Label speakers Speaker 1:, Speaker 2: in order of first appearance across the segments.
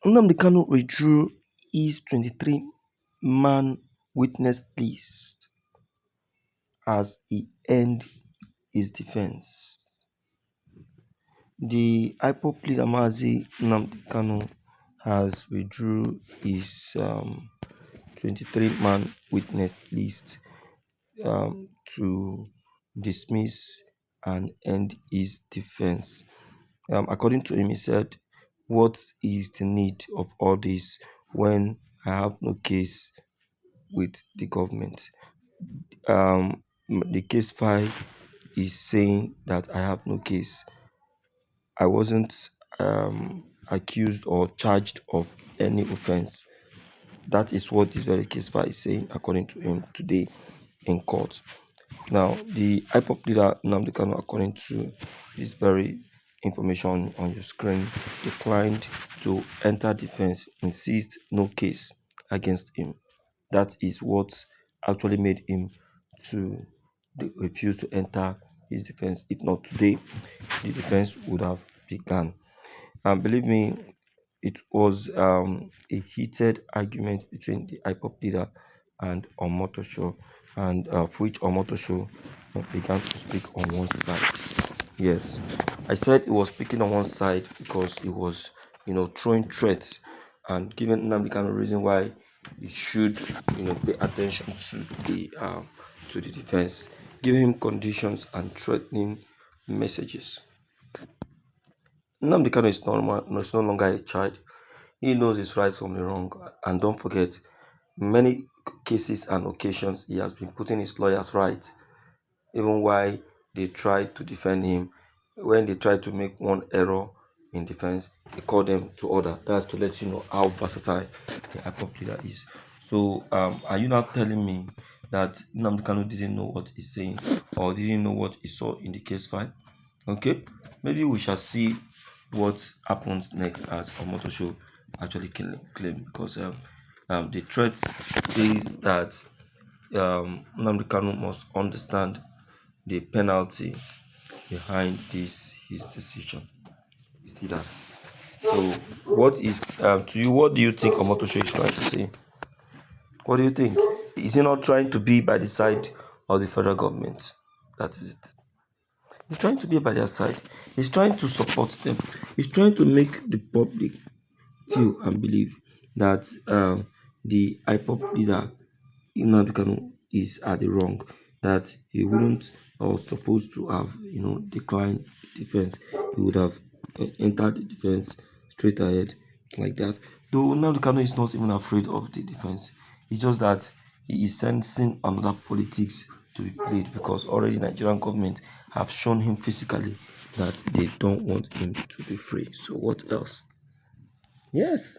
Speaker 1: Nnamdi Kanu withdrew his 23-man witness list as he ended his defense. The IPOB leader Mazi Nnamdi Kanu has withdrew his 23-man witness list to dismiss and end his defense. According to him, he said, "What is the need of all this when I have no case with the government?" The case file is saying that I have no case. I wasn't accused or charged of any offense. That is what this very case file is saying, according to him today in court. Now, the IPOB leader Nnamdi Kanu, according to this very information on your screen, declined to enter defense, insist no case against him. That is what actually made him to refuse to enter his defense. If not today, the defense would have begun. And believe me, it was a heated argument between the IPOB leader and Omotosho, and for which Omotosho began to speak on one side. Yes, I said he was speaking on one side because he was, throwing threats and giving Nnamdi Kanu a reason why he should, pay attention to the defense, giving him conditions and threatening messages. Nnamdi Kanu is no longer a child. He knows his right from the wrong, and don't forget, many cases and occasions he has been putting his lawyers right, even while they try to defend him. When they try to make one error in defense, they call them to order. That's to let you know how versatile the IPOB leader is. So, are you now telling me that Nnamdi Kanu didn't know what he's saying, or didn't know what he saw in the case file? Okay, maybe we shall see what happens next as Omotosho actually claim, because the threat says that Nnamdi Kanu must understand the penalty behind his decision. You see that? So, what is to you? What do you think Omotosho is trying to say? What do you think? Is he not trying to be by the side of the federal government? That is it. He's trying to be by their side. He's trying to support them. He's trying to make the public feel and believe that the IPOB leader Nnamdi Kanu is at the wrong, that he wouldn't or supposed to have declined the defense. He would have entered the defense straight ahead like that. Though Nnamdi Kanu is not even afraid of the defense. It's just that he is sensing another politics to be played, because already Nigerian government have shown him physically that they don't want him to be free. So what else? Yes,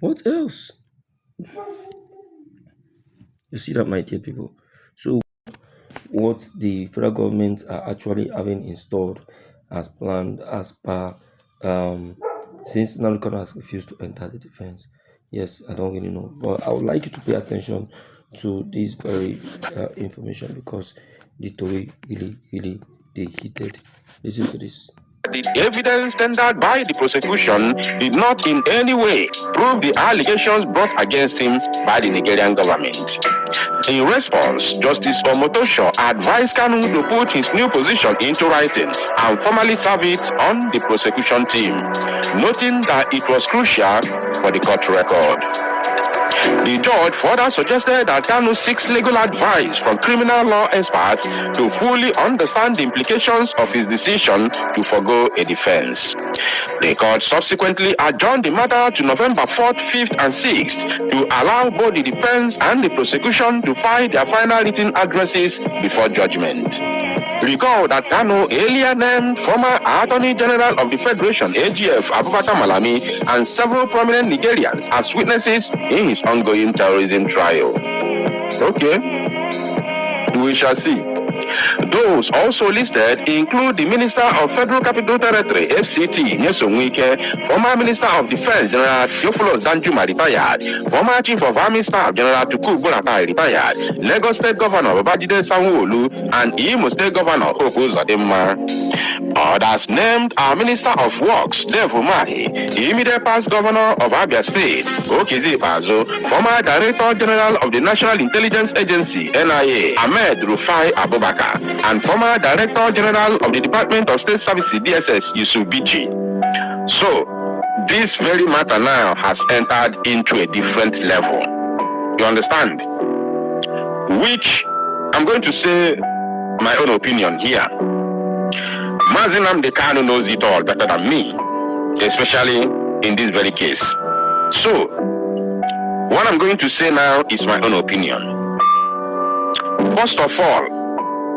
Speaker 1: what else? You see that, my dear people. So what the federal government are actually having installed as planned, as per since Nnamdi Kanu has refused to enter the defense. Yes, I don't really know, but I would like you to pay attention to this very information, because the story really they heated. Listen to this.
Speaker 2: The evidence tendered by the prosecution did not in any way prove the allegations brought against him by the Nigerian government. In response, Justice Omotosho advised Kanu to put his new position into writing and formally serve it on the prosecution team, noting that it was crucial for the court record. The judge further suggested that Kanu seeks legal advice from criminal law experts to fully understand the implications of his decision to forgo a defense. The court subsequently adjourned the matter to November 4th, 5th, and 6th to allow both the defense and the prosecution to file their final written addresses before judgment. Recall that Kanu earlier named former Attorney General of the Federation, AGF, Abubakar Malami, and several prominent Nigerians as witnesses in his ongoing terrorism trial. Okay, we shall see. Those also listed include the Minister of Federal Capital Territory, FCT, Nyesom Wike, former Minister of Defense, General Theophilus Danjuma, retired, former Chief of Army Staff, General Tukur Buratai, retired, Lagos State Governor Babajide Sanwo-Olu, and Imo State Governor Hope Uzodinma. Others named our Minister of Works, Dave Umahi, the immediate past governor of Abia State, Okezie Ikpeazu, former Director General of the National Intelligence Agency, NIA, Ahmed Rufai Abubakar, and former Director General of the Department of State Services, DSS, Yusuf Bichi. So, this very matter now has entered into a different level. You understand? Which, I'm going to say my own opinion here. Nnamdi Kanu knows it all better than me, especially in this very case. So, what I'm going to say now is my own opinion. First of all,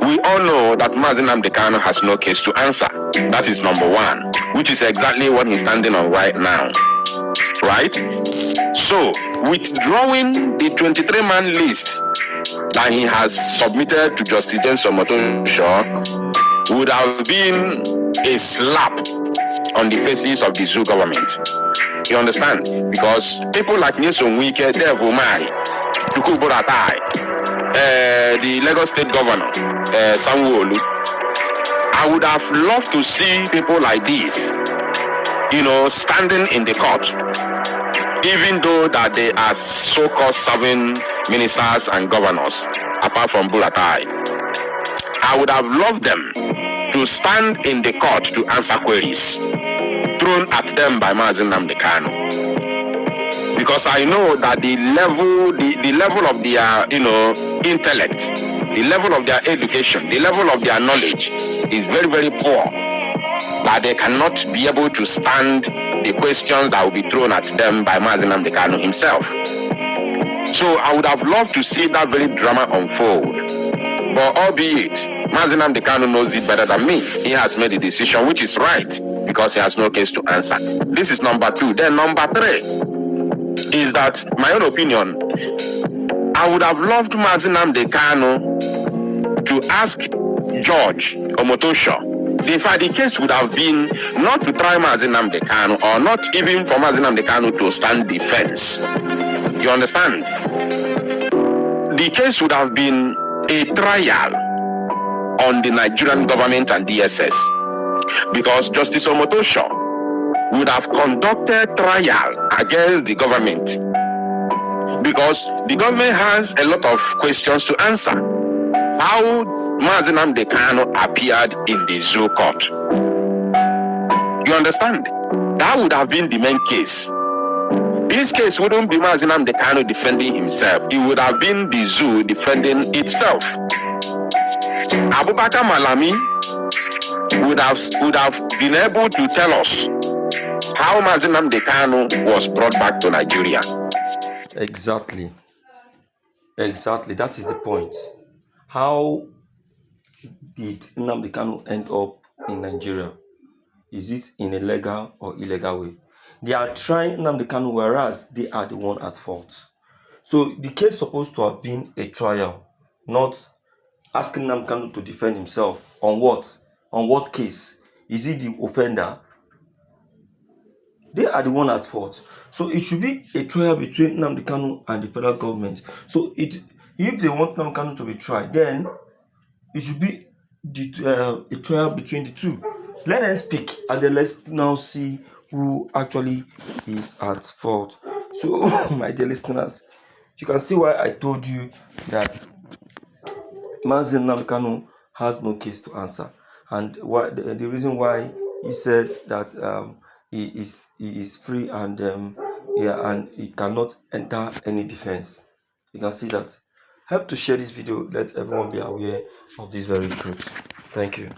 Speaker 2: we all know that Nnamdi Kanu has no case to answer. That is number one, which is exactly what he's standing on right now. Right? So, withdrawing the 23-man list that he has submitted to Justice James Omotosho would have been a slap on the faces of the zoo government. You understand? Because people like Nyesom Wike, Dave Umahi, Chukwu Buratai, the Lagos State Governor, Sanwo-Olu, I would have loved to see people like this, standing in the court, even though that they are so-called serving ministers and governors, apart from Buratai. I would have loved them to stand in the court to answer queries thrown at them by Nnamdi Kanu. Because I know that the level of their intellect, the level of their education, the level of their knowledge is very, very poor. That they cannot be able to stand the questions that will be thrown at them by Nnamdi Kanu himself. So I would have loved to see that very drama unfold. But albeit, Nnamdi Kanu knows it better than me. He has made a decision which is right because he has no case to answer. This is number two. Then number three is that, my own opinion, I would have loved Nnamdi Kanu to ask Judge Omotosho. In fact, the case would have been not to try Nnamdi Kanu, or not even for Nnamdi Kanu to stand defense. You understand? The case would have been a trial on the Nigerian government and DSS, because Justice Omotosho would have conducted trial against the government, because the government has a lot of questions to answer. How Nnamdi Kanu appeared in the zoo court. You understand? That would have been the main case. This case wouldn't be Nnamdi Kanu defending himself. It would have been the zoo defending itself. Abubakar Malami would have been able to tell us how Nnamdi Kanu was brought back to Nigeria.
Speaker 1: Exactly. That is the point. How did Nnamdi Kanu end up in Nigeria? Is it in a legal or illegal way? They are trying Nnamdi Kanu, whereas they are the one at fault. So the case is supposed to have been a trial, not asking Nnamdi Kanu to defend himself. On what? On what case? Is he the offender? They are the one at fault. So it should be a trial between Nnamdi Kanu and the federal government. So if they want Nnamdi Kanu to be tried, then it should be a trial between the two. Let them speak, and then let's now see who actually is at fault. So, my dear listeners, you can see why I told you that Nnamdi Kanu has no case to answer, and why the reason why he said that he is free and and he cannot enter any defense. You can see that. Help to share this video. Let everyone be aware of this very truth. Thank you.